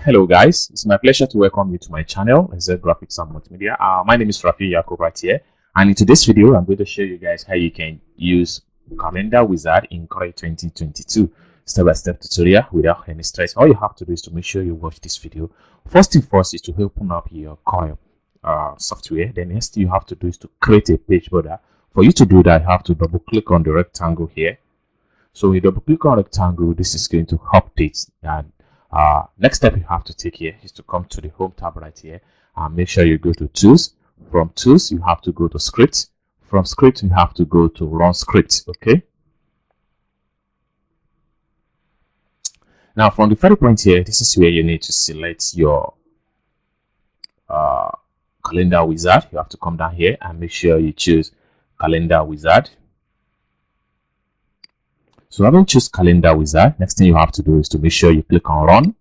Hello guys, it's my pleasure to welcome you to my channel, Z Graphics and Multimedia. My name is Rafi Yakob right here, and in today's video I'm going to show you guys how you can use Calendar Wizard in Corel 2022 step-by-step tutorial without any stress. All you have to do is to make sure you watch this video. First thing first is to open up your Corel software. Then next thing you have to do is to create a page border. For you to do that, you have to double click on the rectangle here. So when you double click on rectangle, this is going to update. And next step you have to take here is to come to the home tab right here and make sure you go to tools. From tools you have to go to script. From script you have to go to run script. Okay, now from the very point here, this is where you need to select your calendar wizard. You have to come down here and make sure you choose calendar wizard. So having choose calendar wizard, next thing you have to do is to make sure you click on run.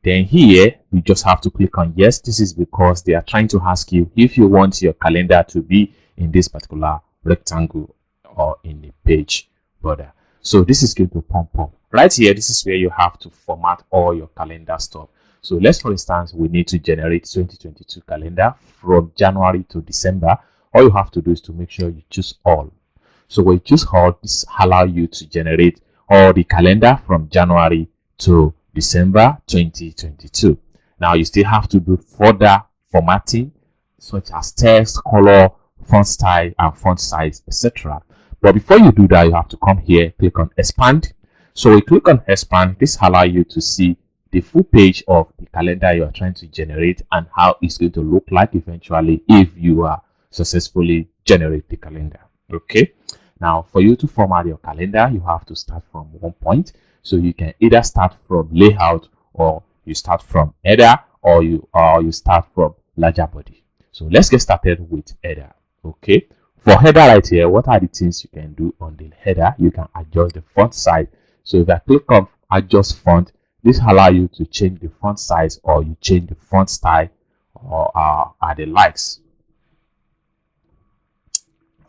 Then here you just have to click on yes. This is because they are trying to ask you if you want your calendar to be in this particular rectangle or in the page border. So this is going to pump up right here. This is where you have to format all your calendar stuff. So let's, for instance, we need to generate 2022 calendar from January to December. All you have to do is to make sure you choose all. So when you choose all, this allows you to generate all the calendar from January to December 2022. Now you still have to do further formatting such as text, color, font style, and font size, etc. But before you do that, you have to come here, click on expand. So when you click on expand, this allows you to see the full page of the calendar you are trying to generate and how it's going to look like eventually if you are successfully generate the calendar. Okay. Now, for you to format your calendar, you have to start from one point. So you can either start from layout, or you start from header, or you start from larger body. So let's get started with header. Okay. For header right here, what are the things you can do on the header? You can adjust the font size. So if I click on adjust font, this allows you to change the font size, or you change the font style, or the likes.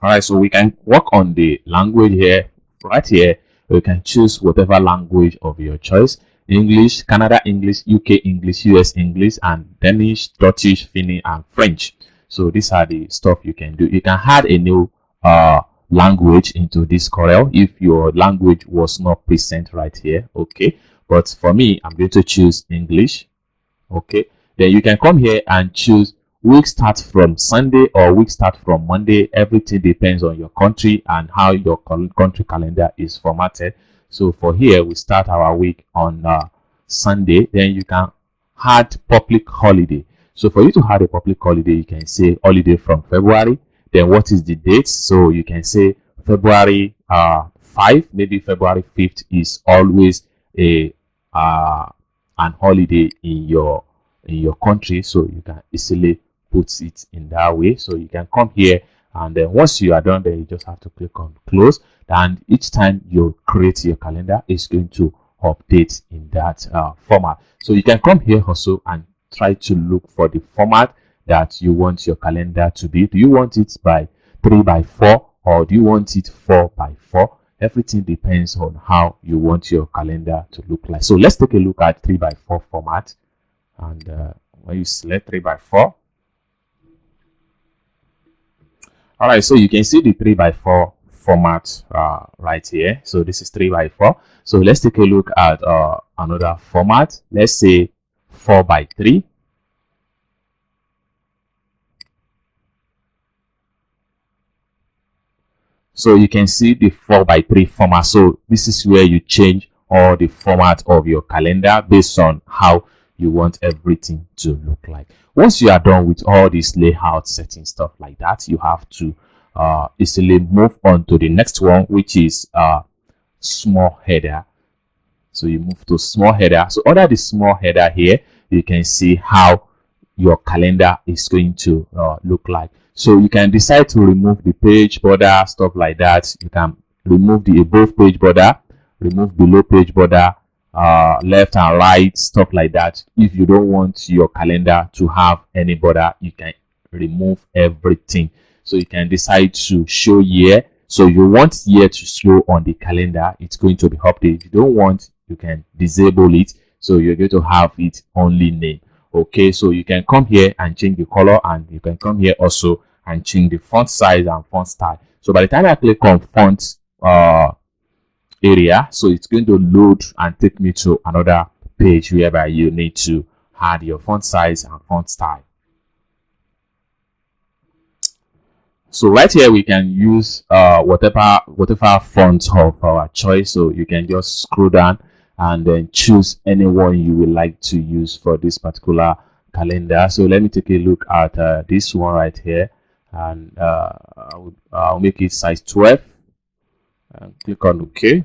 All right, so we can work on the language here. Right here, you can choose whatever language of your choice: English, Canada English, UK English, US English, and Danish, Dutch, Finnish, and French. So these are the stuff you can do. You can add a new language into this Corel if your language was not present right here. Okay, but for me, I'm going to choose English. Okay, then you can come here and choose week start from Sunday or week start from Monday. Everything depends on your country and how your country calendar is formatted. So for here, we start our week on Sunday. Then you can add public holiday. So for you to add a public holiday, you can say holiday from February. Then what is the date? So you can say February 5. Maybe February 5th is always an holiday in your country. So you can easily put it in that way. So you can come here, and then once you are done, then you just have to click on close, and each time you create your calendar, it's going to update in that format. So you can come here also and try to look for the format that you want your calendar to be. Do you want it by 3x4, or do you want it 4x4? Everything depends on how you want your calendar to look like. So let's take a look at 3x4 format. And when you select 3x4, all right, so you can see the 3x4 format right here. So this is 3x4. So let's take a look at another format. Let's say 4x3. So you can see the 4x3 format. So this is where you change all the format of your calendar based on how you want everything to look like. Once you are done with all this layout setting stuff like that, you have to easily move on to the next one, which is small header. So you move to small header. So under the small header here, you can see how your calendar is going to look like. So you can decide to remove the page border, stuff like that. You can remove the above page border, remove below page border, left and right, stuff like that. If you don't want your calendar to have any border, you can remove everything. So you can decide to show year. So you want year to show on the calendar, it's going to be updated. If you don't want you can disable it, so you're going to have it only name. Okay, so you can come here and change the color, and you can come here also and change the font size and font style. So by the time I click on font area, so it's going to load and take me to another page whereby you need to add your font size and font style. So right here we can use whatever font of our choice. So you can just scroll down and then choose any one you would like to use for this particular calendar. So let me take a look at this one right here, and I'll make it size 12 and click on OK.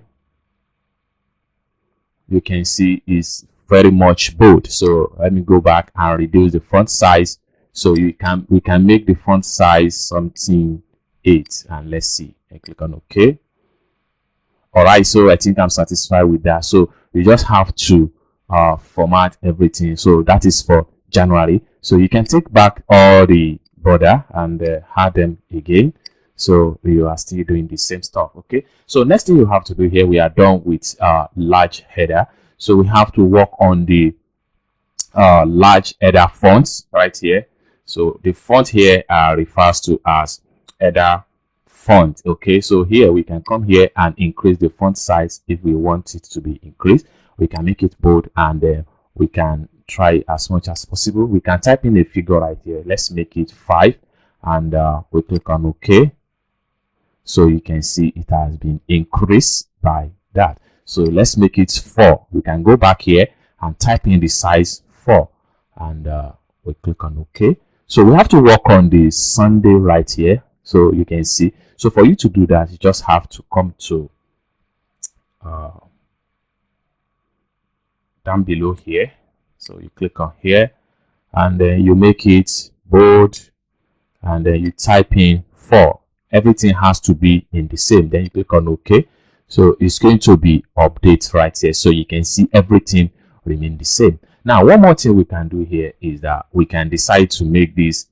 You can see it's very much bold. So let me go back and reduce the font size. So we can make the font size something 8, and let's see, and click on OK. All right, so I think I'm satisfied with that. So you just have to format everything. So that is for January. So you can take back all the border and add them again. So you are still doing the same stuff. Okay, so next thing you have to do here, we are done with large header. So we have to work on the large header fonts right here. So the font here refers to as header font. Okay, so here we can come here and increase the font size if we want it to be increased. We can make it bold, and we can try as much as possible. We can type in a figure right here. Let's make it 5, and we click on OK. So you can see it has been increased by that. So let's make it 4. We can go back here and type in the size 4, and we click on OK. So we have to work on the Sunday right here. So you can see. So for you to do that, you just have to come to down below here. So you click on here, and then you make it bold, and then you type in 4. Everything has to be in the same. Then you click on OK. So it's going to be update right here. So you can see everything remain the same. Now, one more thing we can do here is that we can decide to make this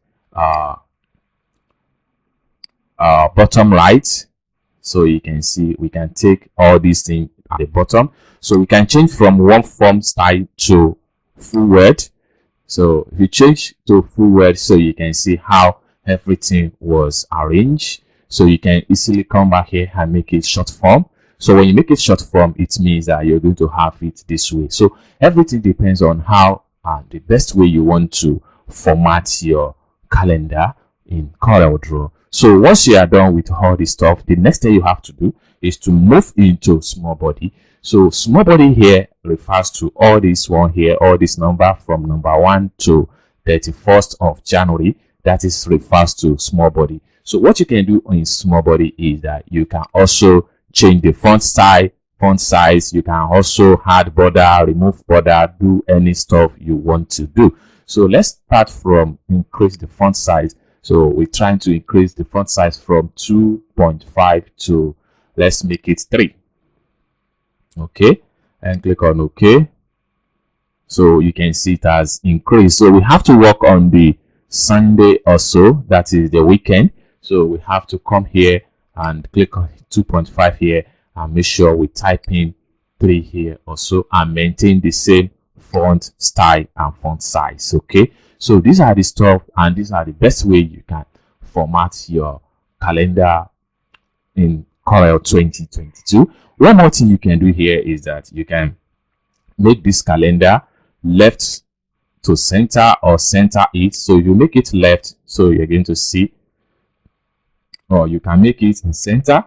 bottom right. So you can see we can take all these things at the bottom. So we can change from one font style to full word. So if you change to full word, so you can see how everything was arranged. So you can easily come back here and make it short form. So when you make it short form, it means that you're going to have it this way. So everything depends on how the best way you want to format your calendar in CorelDRAW. So once you are done with all this stuff, the next thing you have to do is to move into small body. So small body here refers to all this one here, all this number from number 1 to 31st of January. That is refers to small body. So what you can do in small body is that you can also change the font style, font size. You can also add border, remove border, do any stuff you want to do. So let's start from increase the font size. So we're trying to increase the font size from 2.5 to, let's make it 3. Okay, and click on OK. So you can see it has increased. So we have to work on the Sunday also, that is the weekend. So we have to come here and click on 2.5 here and make sure we type in 3 here also, and maintain the same font style and font size. Okay, so these are the stuff, and these are the best way you can format your calendar in Corel 2022. One more thing you can do here is that you can make this calendar left to center or center it. So you make it left, so you're going to see, or you can make it in center.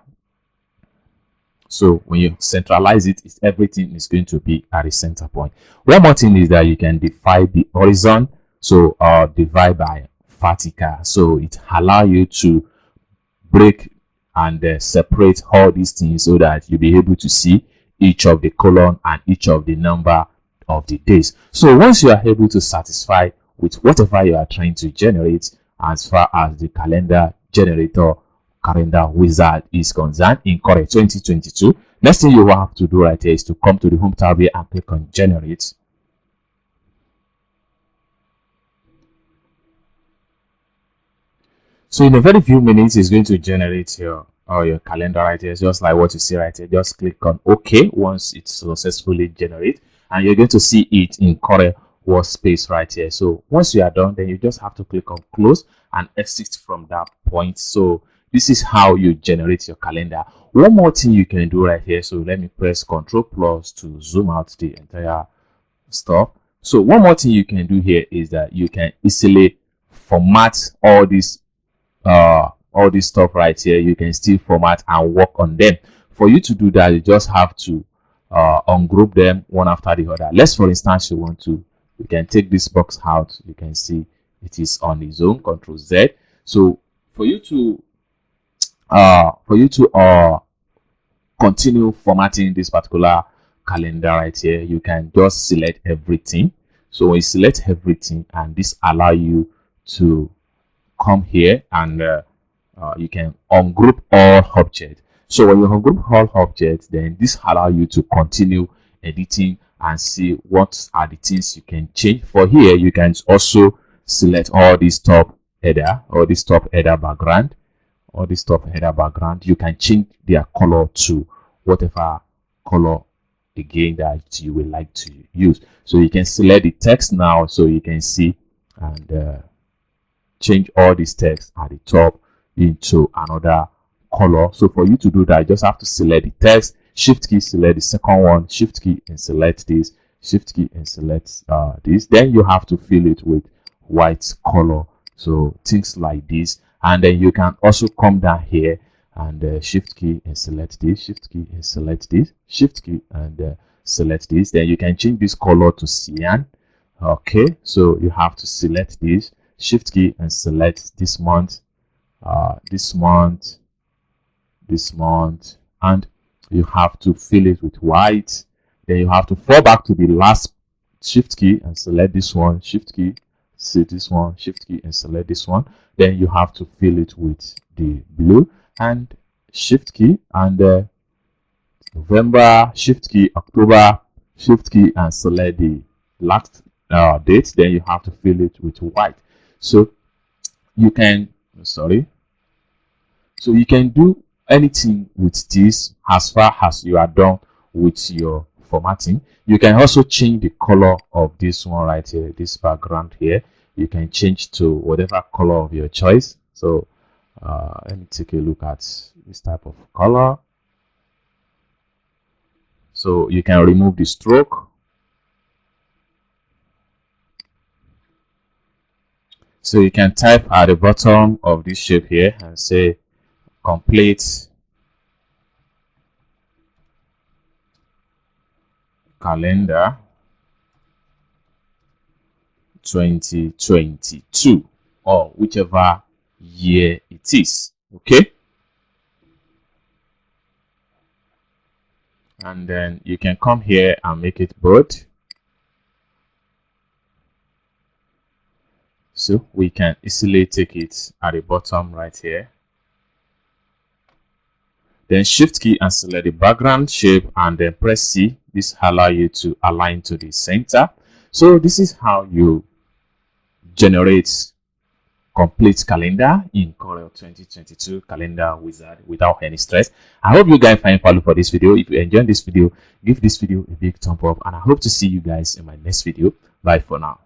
So when you centralize it, everything is going to be at the center point. One more thing is that you can divide the horizon, so divide by vertical. So it allows you to break and separate all these things so that you'll be able to see each of the column and each of the number of the days. So once you are able to satisfy with whatever you are trying to generate as far as the calendar generator, calendar wizard is concerned in Corel 2022, next thing you will have to do right here is to come to the home tab here and click on generate. So in a very few minutes, it's going to generate your or your calendar right here, just like what you see right here. Just click on OK once it's successfully generated, and you're going to see it in Corel workspace right here. So once you are done, then you just have to click on close and exit from that point. So this is how you generate your calendar. One more thing you can do right here. So let me press Ctrl Plus to zoom out the entire stuff. So one more thing you can do here is that you can easily format all this stuff right here. You can still format and work on them. For you to do that, you just have to ungroup them one after the other. Let's, for instance, you can take this box out. You can see it is on its own. Ctrl Z. So for you to continue formatting this particular calendar right here, you can just select everything. So when you select everything, and this allow you to come here and you can ungroup all objects. So when you ungroup all objects, then this allow you to continue editing and see what are the things you can change. For here, you can also select all this top header or this top header background or this top header background. You can change their color to whatever color again that you would like to use. So you can select the text now, so you can see and change all this text at the top into another color. So for you to do that, you just have to select the text, shift key, select the second one, shift key and select this, shift key and select this. Then you have to fill it with white color, so things like this. And then you can also come down here and shift key and select this, shift key and select this, shift key and select this. Then you can change this color to cyan. Okay, so you have to select this, shift key and select this month, this month, this month, and you have to fill it with white. Then you have to fall back to the last, shift key and select this one, shift key, see this one, shift key and select this one. Then you have to fill it with the blue and shift key and November, shift key, October, shift key and select the last date. Then you have to fill it with white. So you can so you can do anything with this as far as you are done with your formatting. You can also change the color of this one right here, this background here. You can change to whatever color of your choice. So let me take a look at this type of color. So you can remove the stroke. So you can type at the bottom of this shape here and say complete calendar 2022 or whichever year it is. Okay, and then you can come here and make it bold. So we can easily take it at the bottom right here. Then shift key and select the background shape and then press C. This allows you to align to the center. So this is how you generate complete calendar in Corel 2022 calendar wizard without any stress. I hope you guys find value for this video. If you enjoyed this video, give this video a big thumb up, and I hope to see you guys in my next video. Bye for now.